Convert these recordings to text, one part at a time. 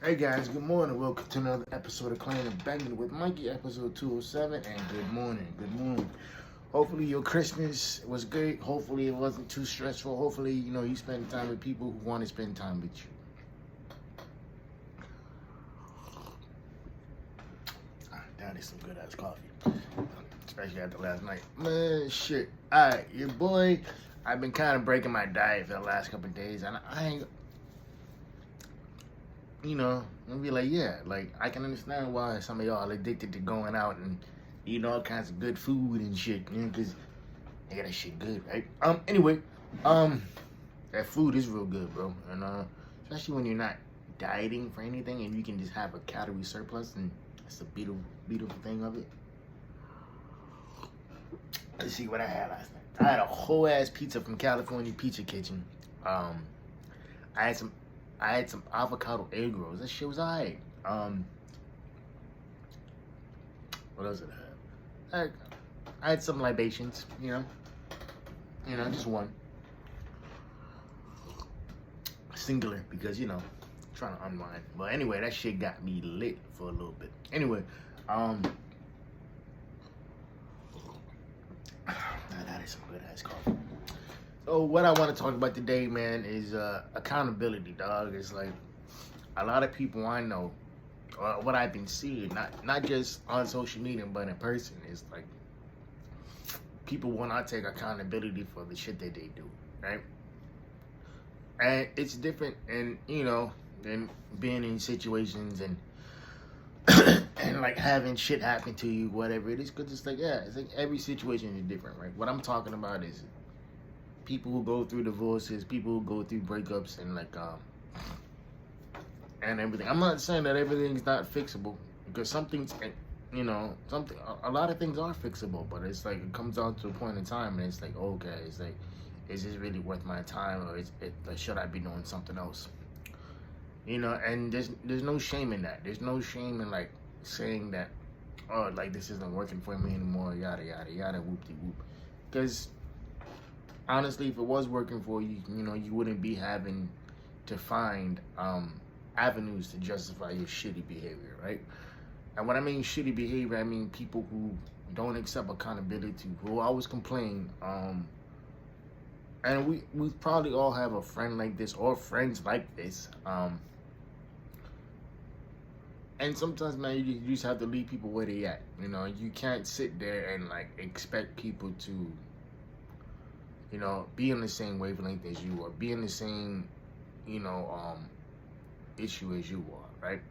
Hey guys, good morning. Welcome to another episode of Clangin and Bangin with Mikey, episode 207. And good morning, good morning. Hopefully your Christmas was good. Hopefully it wasn't too stressful. Hopefully, you spend time with people who want to spend time with you. That is some good ass coffee, especially after last night. Man, shit. All right, your boy. I've been kind of breaking my diet for the last couple of days, and I ain't. And be like, yeah, like, I can understand why some of y'all are addicted to going out and eating all kinds of good food and shit, because they got that shit good, right? Anyway, that food is real good, bro, and, especially when you're not dieting for anything and you can just have a calorie surplus, and that's the beautiful, beautiful thing of it. Let's see what I had last night. I had a whole ass pizza from California Pizza Kitchen. I had some avocado egg rolls. That shit was alright. What else did I have? I had some libations, just one. Singular, because, trying to unwind. But anyway, that shit got me lit for a little bit. Anyway, that is some good ass coffee. So what I want to talk about today, man, is accountability, dog. It's like a lot of people I know, what I've been seeing, not just on social media, but in person, is like people will not take accountability for the shit that they do, right? And it's different, and than being in situations and and like having shit happen to you, whatever it is, because it's like every situation is different, right? What I'm talking about is people who go through divorces, people who go through breakups, and and everything. I'm not saying that everything's not fixable, because some things, a lot of things are fixable, but it's like it comes down to a point in time, and it's like, okay, it's like, is this really worth my time, or should I be doing something else? And there's no shame in that. There's no shame in like saying that, oh, like this isn't working for me anymore, yada yada yada, whoop de whoop, because honestly, if it was working for you, you wouldn't be having to find avenues to justify your shitty behavior, right? And when I mean shitty behavior, I mean people who don't accept accountability, who always complain. And we probably all have a friend like this or friends like this. And sometimes, man, you just have to leave people where they at. You can't sit there and like expect people to be in the same wavelength as you, or be in the same, issue as you are, right?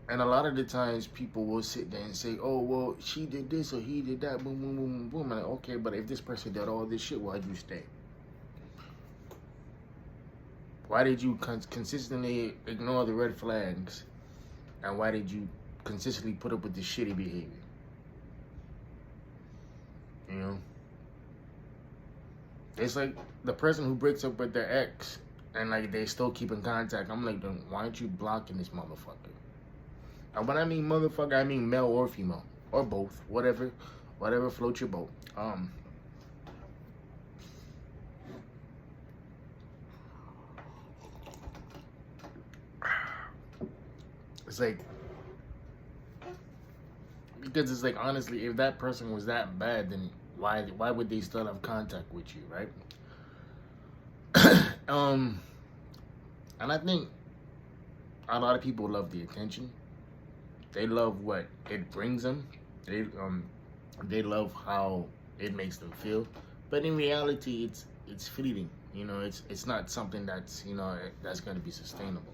And a lot of the times people will sit there and say, oh, well, she did this or he did that, boom, boom, boom, boom. And like, okay, but if this person did all this shit, why'd you stay? Why did you consistently ignore the red flags? And why did you consistently put up with this shitty behavior? It's like the person who breaks up with their ex and like they still keep in contact. I'm like, then why aren't you blocking this motherfucker? And when I mean motherfucker, I mean male or female or both, whatever floats your boat. It's like, because it's like, honestly, if that person was that bad, then why would they still have contact with you, right? And I think a lot of people love the attention. They love what it brings them. They love how it makes them feel. But in reality, it's fleeting. It's not something that's that's going to be sustainable,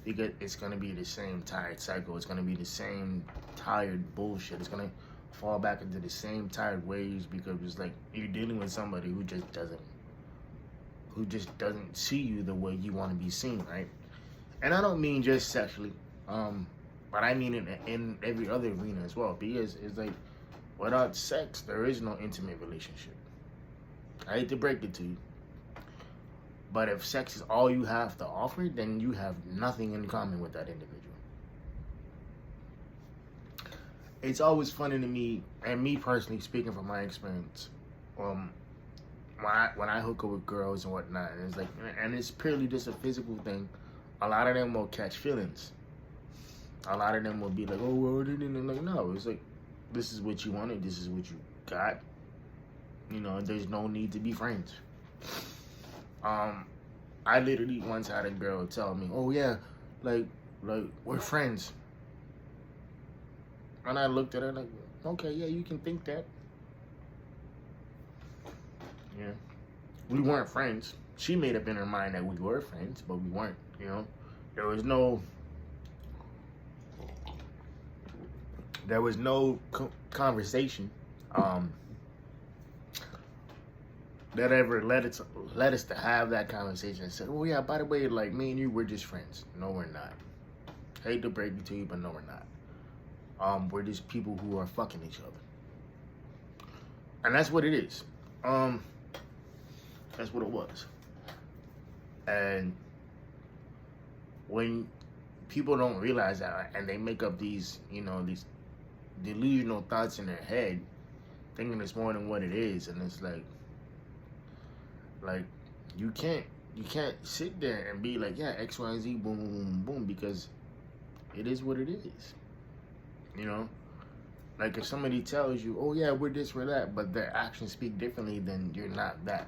because it's going to be the same tired cycle. It's going to be the same tired bullshit. It's going to fall back into the same tired ways, because it's like you're dealing with somebody who just doesn't see you the way you want to be seen, right? And I don't mean just sexually, but I mean in every other arena as well, because it's like, without sex, there is no intimate relationship. I hate to break it to you, but if sex is all you have to offer, then you have nothing in common with that individual. It's always funny to me, and me personally speaking from my experience, when I hook up with girls and whatnot, and it's like, and it's purely just a physical thing. a lot of them will catch feelings. A lot of them will be like, oh, well, like, no, it's like, this is what you wanted, this is what you got. You know, there's no need to be friends. I literally once had a girl tell me, oh yeah, like we're friends. And I looked at her like, okay, yeah, you can think that. Yeah. We weren't friends. She made up in her mind that we were friends, but we weren't, you know. There was no conversation that ever led us to have that conversation and said, oh yeah, by the way, like me and you, we're just friends. No, we're not. Hate to break it to you, but no, we're not. We're just people who are fucking each other. And that's what it is. That's what it was. And when people don't realize that and they make up these, you know, these delusional thoughts in their head, thinking it's more than what it is, and it's like you can't sit there and be like, yeah, X, Y, Z, boom, boom, boom, boom, because it is what it is. You know? Like if somebody tells you, oh yeah, we're this, we're that, but their actions speak differently, then you're not that.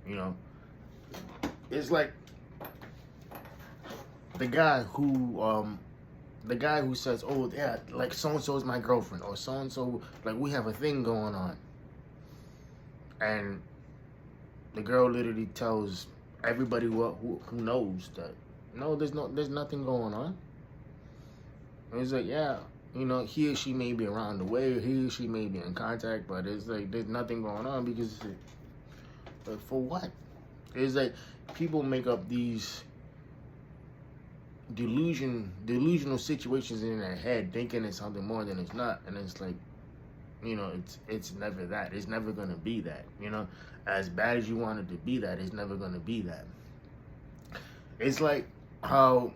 You know? It's like the guy who says, oh yeah, like so and so is my girlfriend, or so and so, like we have a thing going on, and the girl literally tells everybody who knows that no, there's nothing going on. And it's like, yeah, you know, he or she may be around the way, he or she may be in contact, but it's like there's nothing going on because it's like, but for what? It's like people make up these delusional situations in their head, thinking it's something more than it's not, and it's like, you know, it's never that. It's never gonna be that. You know, as bad as you want it to be, that it's never gonna be that. It's like how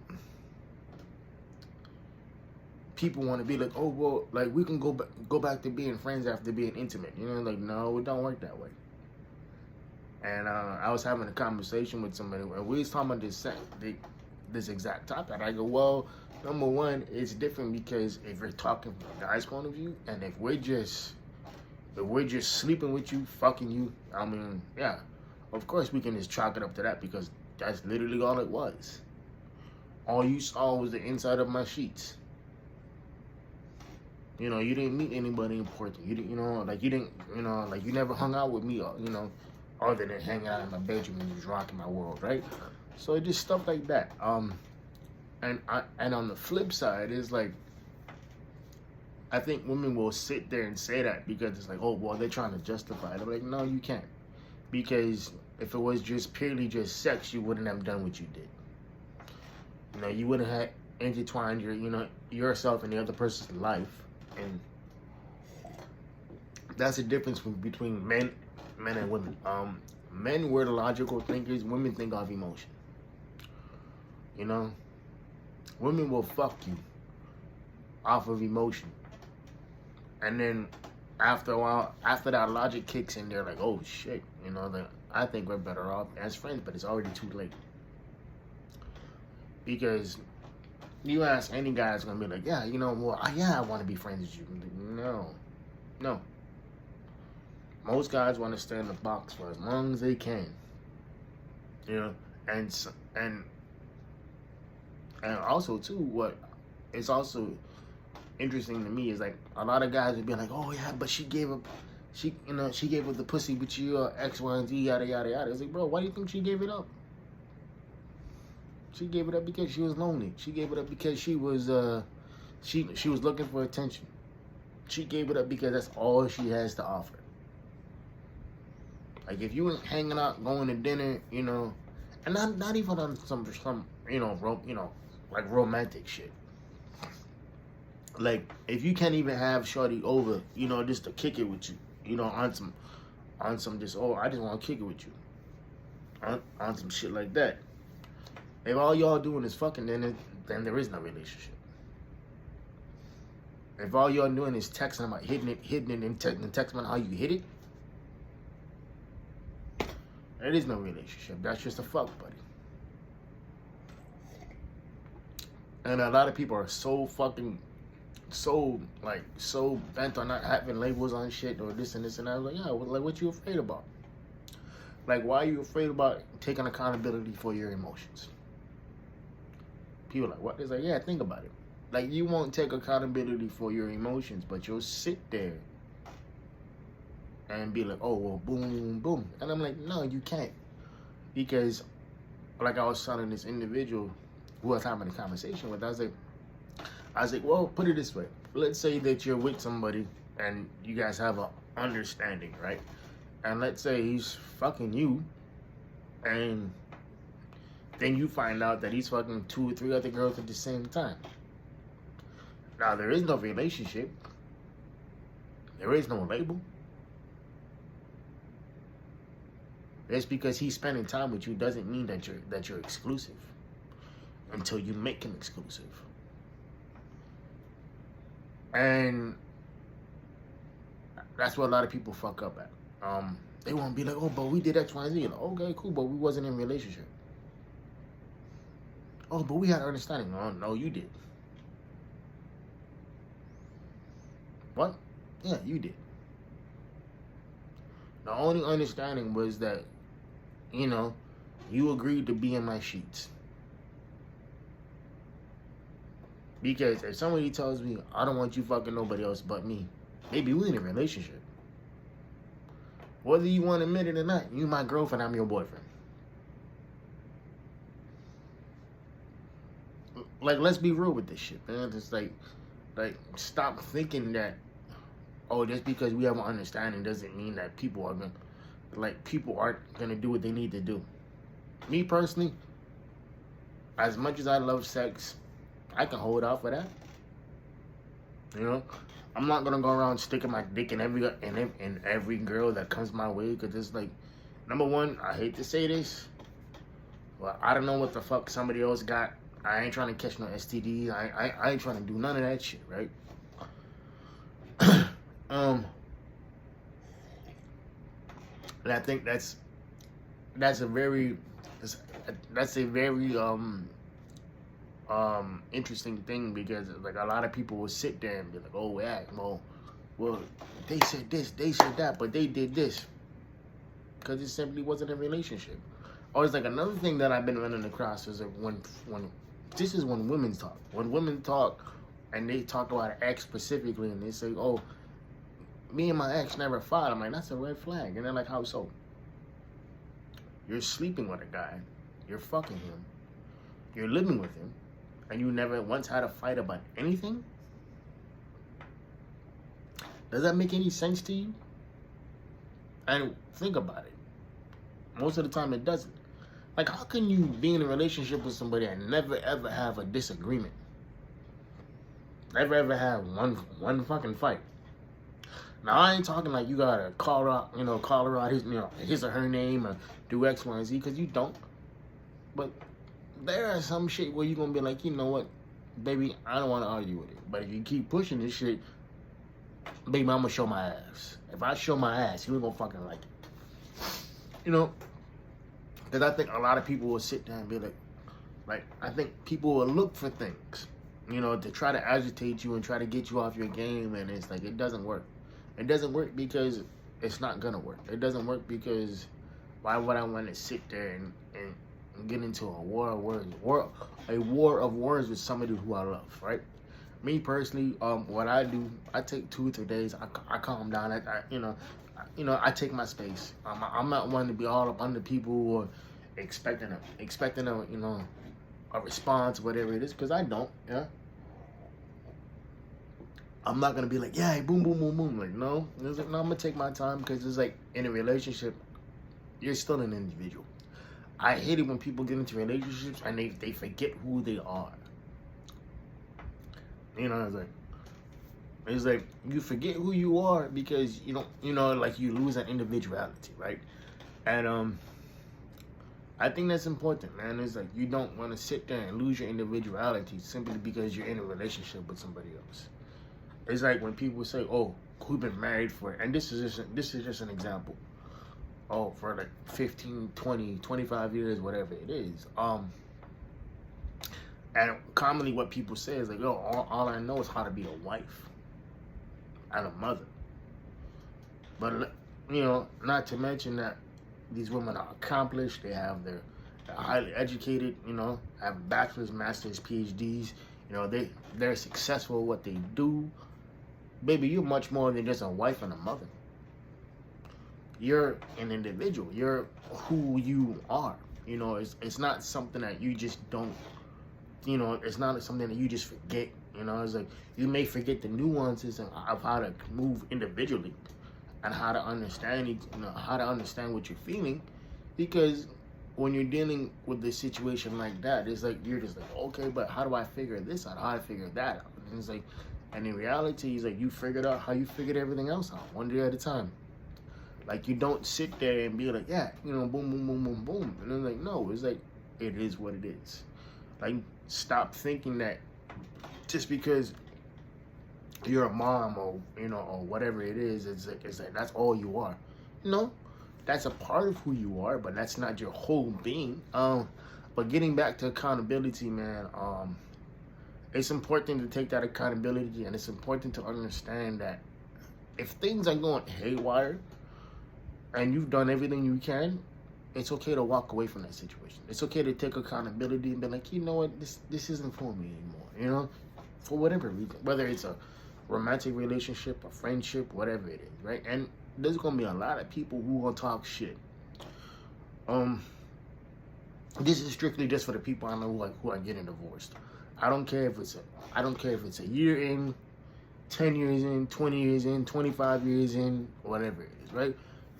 people want to be like, oh well, like we can go back to being friends after being intimate. You know, like no, it don't work that way. And I was having a conversation with somebody, and we was talking about this exact topic. I go, well, number one, it's different because if you're talking from a guy's point of view, and if we're just sleeping with you, fucking you, I mean, yeah, of course we can just chalk it up to that because that's literally all it was. All you saw was the inside of my sheets. You know, you didn't meet anybody important. You didn't, you never hung out with me, you know, other than hanging out in my bedroom and just rocking my world, right? So just stuff like that. And on the flip side is like, I think women will sit there and say that because it's like, oh, well, they're trying to justify it. I'm like, no, you can't. Because if it was just purely just sex, you wouldn't have done what you did. You know, you wouldn't have intertwined yourself in the other person's life. And that's the difference between men and women. Men were the logical thinkers. Women think of emotion. You know, women will fuck you off of emotion, and then after a while, after that logic kicks in, they're like, oh shit, you know, I think we're better off as friends, but it's already too late. Because you ask any guy, it's gonna be like, yeah, you know, well, yeah, I want to be friends with you. No. Most guys want to stay in the box for as long as they can. You know, and also too, what is also interesting to me is like a lot of guys would be like, oh yeah, but she gave up the pussy with you, X, Y, and Z, yada yada yada. It's like, bro, why do you think she gave it up? She gave it up because she was lonely. She gave it up because she was she was looking for attention. She gave it up because that's all she has to offer. Like if you ain't hanging out, going to dinner, you know, and not even on some like romantic shit. Like if you can't even have shorty over, you know, just to kick it with you, you know, on some just, oh, I just want to kick it with you, on some shit like that. If all y'all doing is fucking, then there is no relationship. If all y'all doing is texting about hitting it, and texting about how you hit it, there is no relationship. That's just a fuck buddy. And a lot of people are so fucking, so bent on not having labels on shit or this and this and that. I was like, yeah, like, what you afraid about? Like, why are you afraid about taking accountability for your emotions? People are like, what? It's like, yeah, think about it. Like, you won't take accountability for your emotions, but you'll sit there and be like, oh, well, boom, boom. And I'm like, no, you can't. Because, like I was telling this individual who I was having a conversation with, I was like, well, put it this way. Let's say that you're with somebody and you guys have an understanding, right? And let's say he's fucking you, and then you find out that he's fucking 2 or 3 other girls at the same time. Now, there is no relationship. There is no label. Just because he's spending time with you doesn't mean that you're exclusive until you make him exclusive. And that's what a lot of people fuck up at. They want to be like, oh, but we did X, Y, and Z. Like, okay, cool, but we wasn't in a relationship. Oh, but we had an understanding. No, you did. What? Yeah, you did. The only understanding was that, you agreed to be in my sheets. Because if somebody tells me, I don't want you fucking nobody else but me, maybe we're in a relationship. Whether you want to admit it or not, you my girlfriend, I'm your boyfriend. Like, let's be real with this shit, man. It's like stop thinking that, oh, just because we have an understanding doesn't mean that people aren't gonna do what they need to do. Me personally, as much as I love sex, I can hold out for that. I'm not gonna go around sticking my dick in every girl that comes my way, because it's like, number one, I hate to say this, but I don't know what the fuck somebody else got. I ain't trying to catch no STDs. I ain't trying to do none of that shit, right? And I think that's a very interesting thing, because like a lot of people will sit there and be like, oh yeah, well they said this, they said that, but they did this, because it simply wasn't a relationship. Or it's like another thing that I've been running across is like when women talk. When women talk and they talk about an ex specifically, and they say, oh, me and my ex never fought. I'm like, that's a red flag. And they're like, how so? You're sleeping with a guy, you're fucking him, you're living with him, and you never once had a fight about anything? Does that make any sense to you? And think about it. Most of the time it doesn't. Like, how can you be in a relationship with somebody and never ever have a disagreement? Never ever have one fucking fight? Now, I ain't talking like you gotta call her out his or her name, or do X, Y, and Z, because you don't. But there are some shit where you're gonna be like, you know what, baby, I don't want to argue with it. But if you keep pushing this shit, baby, I'm gonna show my ass. If I show my ass, you ain't gonna fucking like it. Because I think a lot of people will sit there and be like, I think people will look for things, to try to agitate you and try to get you off your game, and it's like, it doesn't work. It doesn't work because it's not gonna work. It doesn't work because why would I want to sit there and get into a war of words with somebody who I love, right? Me personally, what I do, I take 2 or 3 days. I calm down. I take my space. I'm not one to be all up under people or expecting a response, whatever it is, because I don't. Yeah. I'm not gonna be like, yeah, boom, boom, boom, boom. Like, no. It's like, no, I'm gonna take my time, because it's like, in a relationship, you're still an individual. I hate it when people get into relationships and they forget who they are. It's like you forget who you are because you lose that individuality, right? And I think that's important, man. It's like you don't want to sit there and lose your individuality simply because you're in a relationship with somebody else. It's like when people say, oh, we've been married for, and this is just an example. Oh, for like 15, 20, 25 years, whatever it is. And commonly what people say is like, yo, all I know is how to be a wife and a mother. But, you know, not to mention that these women are accomplished. They're highly educated, you know, have bachelor's, master's, PhDs. You know, they're successful at what they do. Baby, you're much more than just a wife and a mother. You're an individual. You're who you are. You know, it's not something that you just don't, you know, it's not something that you just forget. You know, it's like you may forget the nuances of how to move individually and how to understand, you know, how to understand what you're feeling, because when you're dealing with a situation like that, it's like you're just like, okay, but how do I figure this out? How do I figure that out? And it's like, and in reality, it's like you figured out how you figured everything else out, one day at a time. Like, you don't sit there and be like, yeah, you know, boom, boom, boom, boom, boom. And then like, no, it's like, it is what it is. Like, stop thinking that just because you're a mom or, you know, or whatever it is, it's like that's all you are. No, that's a part of who you are, but that's not your whole being. But getting back to accountability, man, it's important to take that accountability, and it's important to understand that if things are going haywire and you've done everything you can, it's okay to walk away from that situation. It's okay to take accountability and be like, you know what, this isn't for me anymore, you know, for whatever reason, whether it's a romantic relationship, a friendship, whatever it is, right? And there's gonna be a lot of people who gonna talk shit. This is strictly just for the people I know who are getting divorced. I don't care if it's a year in, 10 years in, 20 years in, 25 years in, whatever it is, right?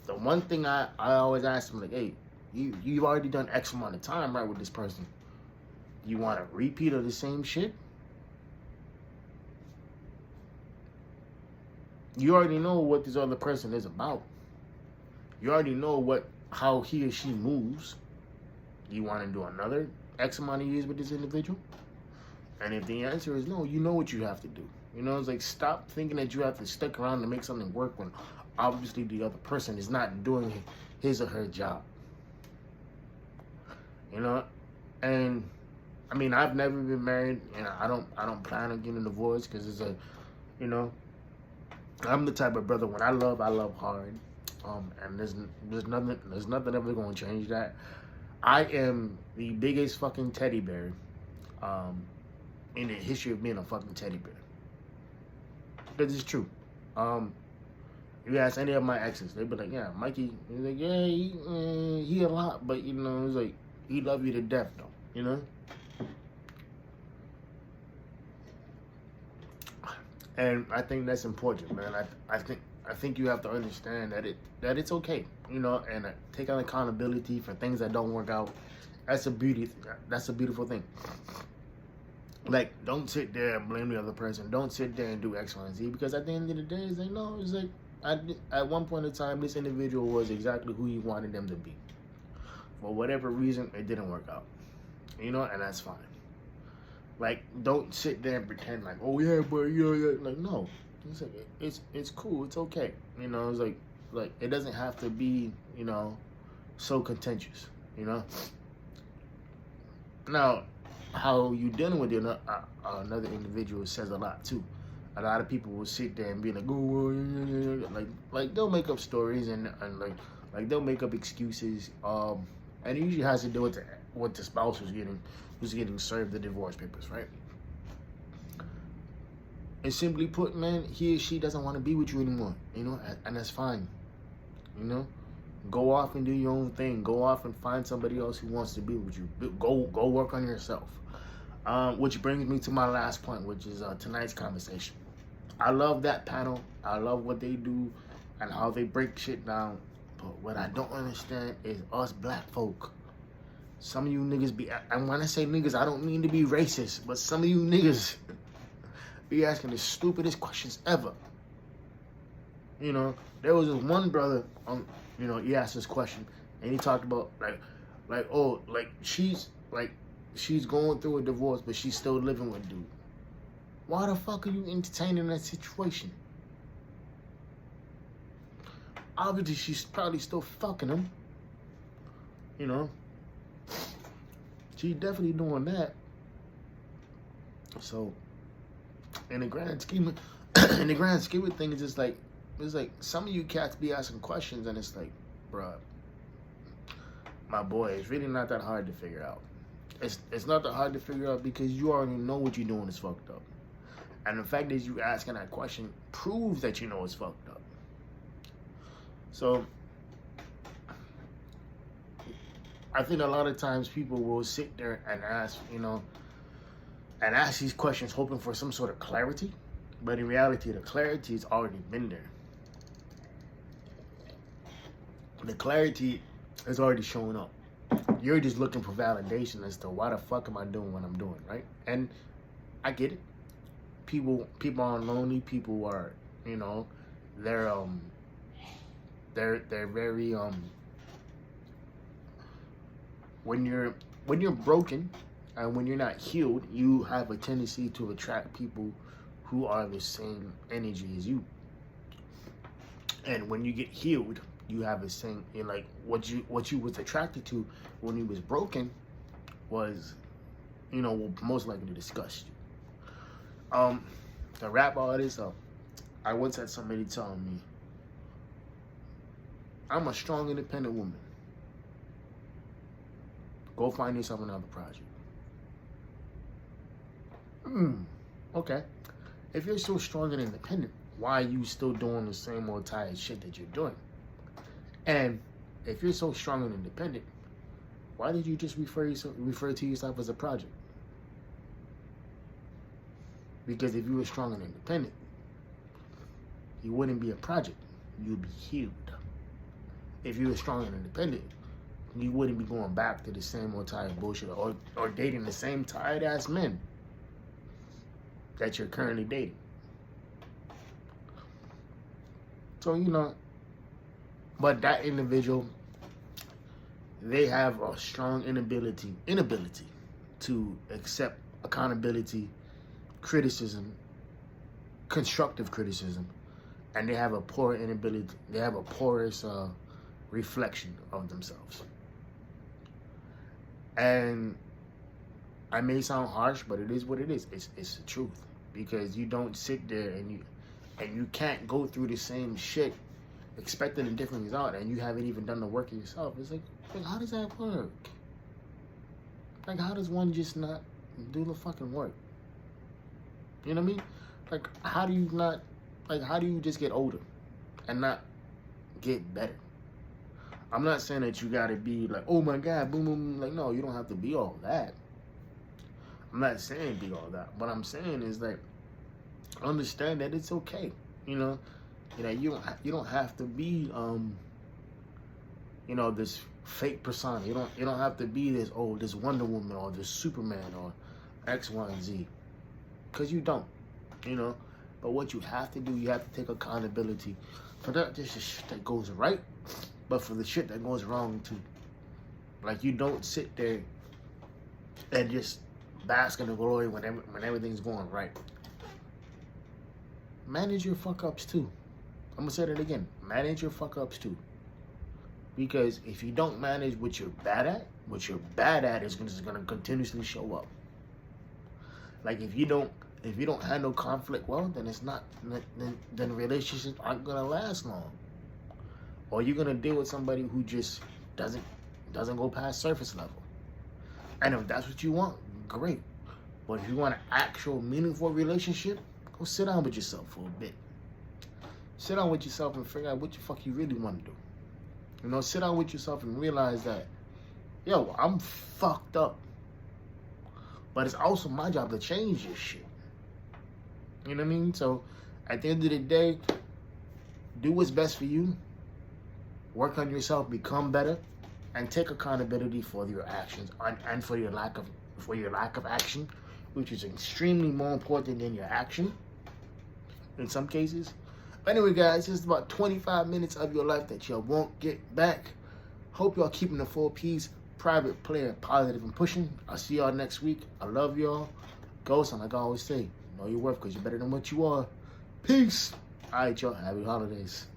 The one thing I always ask them, like, hey, you've already done X amount of time, right, with this person. You want a repeat of the same shit? You already know what this other person is about. You already know how he or she moves. You want to do another X amount of years with this individual? And if the answer is no, you know what you have to do. You know, it's like, stop thinking that you have to stick around to make something work when obviously the other person is not doing his or her job. You know, and I mean, I've never been married, and I don't plan on getting a divorce, because it's a, you know, I'm the type of brother, when I love hard, and there's nothing ever gonna change that. I am the biggest fucking teddy bear, in the history of being a fucking teddy bear. Because it's true. If you ask any of my exes, they'd be like, yeah, Mikey, he's like, yeah, he a lot, but, you know, it's like, he love you to death, though, you know? And I think that's important, man. I think you have to understand that it's okay, you know, and take on accountability for things that don't work out. That's a beautiful thing. Like, don't sit there and blame the other person. Don't sit there and do X, Y, and Z, because at the end of the day, it's like, no, it's like, at one point in time, this individual was exactly who you wanted them to be. For whatever reason, it didn't work out, you know, and that's fine. Like, don't sit there and pretend like, oh yeah, but yeah, like, no, it's like, it's cool, it's okay, you know. It's like it doesn't have to be, you know, so contentious, you know. Now, how you dealing with another individual says a lot too. A lot of people will sit there and be like, oh, like they'll make up stories and like they'll make up excuses. And it usually has to do with what the spouse who's getting served the divorce papers, right? And simply put, man, he or she doesn't want to be with you anymore, you know, and that's fine, you know. Go off and do your own thing. Go off and find somebody else who wants to be with you. Go work on yourself. Which brings me to my last point, which is tonight's conversation. I love that panel. I love what they do and how they break shit down. But what I don't understand is us black folk. Some of you niggas be, and when I say niggas, I don't mean to be racist, but some of you niggas be asking the stupidest questions ever. You know, there was this one brother, you know, he asked this question, and he talked about she's going through a divorce, but she's still living with dude. Why the fuck are you entertaining that situation? Obviously, she's probably still fucking him. You know, she's definitely doing that. So in the grand scheme in the grand scheme of things, it's like some of you cats be asking questions, and it's like, bruh, my boy, it's really not that hard to figure out. It's not that hard to figure out because you already know what you're doing is fucked up. And the fact that you asking that question proves that you know it's fucked up. So I think a lot of times people will sit there and ask, and ask these questions hoping for some sort of clarity. But in reality, the clarity has already been there. The clarity has already shown up. You're just looking for validation as to why the fuck am I doing what I'm doing, right? And I get it. People are lonely. People are, they're very when you're broken and when you're not healed, you have a tendency to attract people who are the same energy as you. And when you get healed, you have the same, like what you was attracted to when you was broken was, will most likely disgust you. The rap artist, I once had somebody telling me, I'm a strong, independent woman. Go find yourself another project. Okay. If you're so strong and independent, why are you still doing the same old tired shit that you're doing? And if you're so strong and independent, why did you just refer to yourself as a project? Because if you were strong and independent, you wouldn't be a project. You'd be healed. If you were strong and independent, you wouldn't be going back to the same old tired bullshit or dating the same tired ass men that you're currently dating. So, but that individual, they have a strong inability to accept accountability, criticism, constructive criticism, and they have a porous reflection of themselves. And I may sound harsh, but it is what it is. It's the truth, because you don't sit there and you can't go through the same shit expecting a different result, and you haven't even done the work yourself. It's like how does that work? Like, how does one just not do the fucking work? You know what I mean? Like, how do you just get older and not get better? I'm not saying that you gotta be like, oh my God, boom, boom. Like, no, you don't have to be all that. I'm not saying be all that. What I'm saying is like, understand that it's okay. You don't have to be this fake persona. You don't have to be this Wonder Woman or this Superman or X, Y, and Z. Because you don't. But what you have to do, you have to take accountability for not just the shit that goes right, but for the shit that goes wrong too. Like, you don't sit there and just bask in the glory when everything's going right. Manage your fuck ups too. I'm gonna say that again. Manage your fuck ups too. Because if you don't manage what you're bad at is gonna continuously show up. Like, if you don't handle conflict well, then relationships aren't gonna last long. Or you're gonna deal with somebody who just doesn't go past surface level. And if that's what you want, great. But if you want an actual meaningful relationship, go sit down with yourself for a bit. Sit down with yourself and figure out what the fuck you really want to do. Sit down with yourself and realize that, yo, I'm fucked up. But it's also my job to change this shit. You know what I mean? So at the end of the day, do what's best for you. Work on yourself, become better, and take accountability for your actions and for your lack of action, which is extremely more important than your action in some cases. But anyway, guys, this is about 25 minutes of your life that you won't get back. Hope y'all keeping the 4 P's, private, player, positive, and pushing. I'll see y'all next week. I love y'all. Ghost, and like I always say, know your worth because you're better than what you are. Peace. All right, y'all. Happy holidays.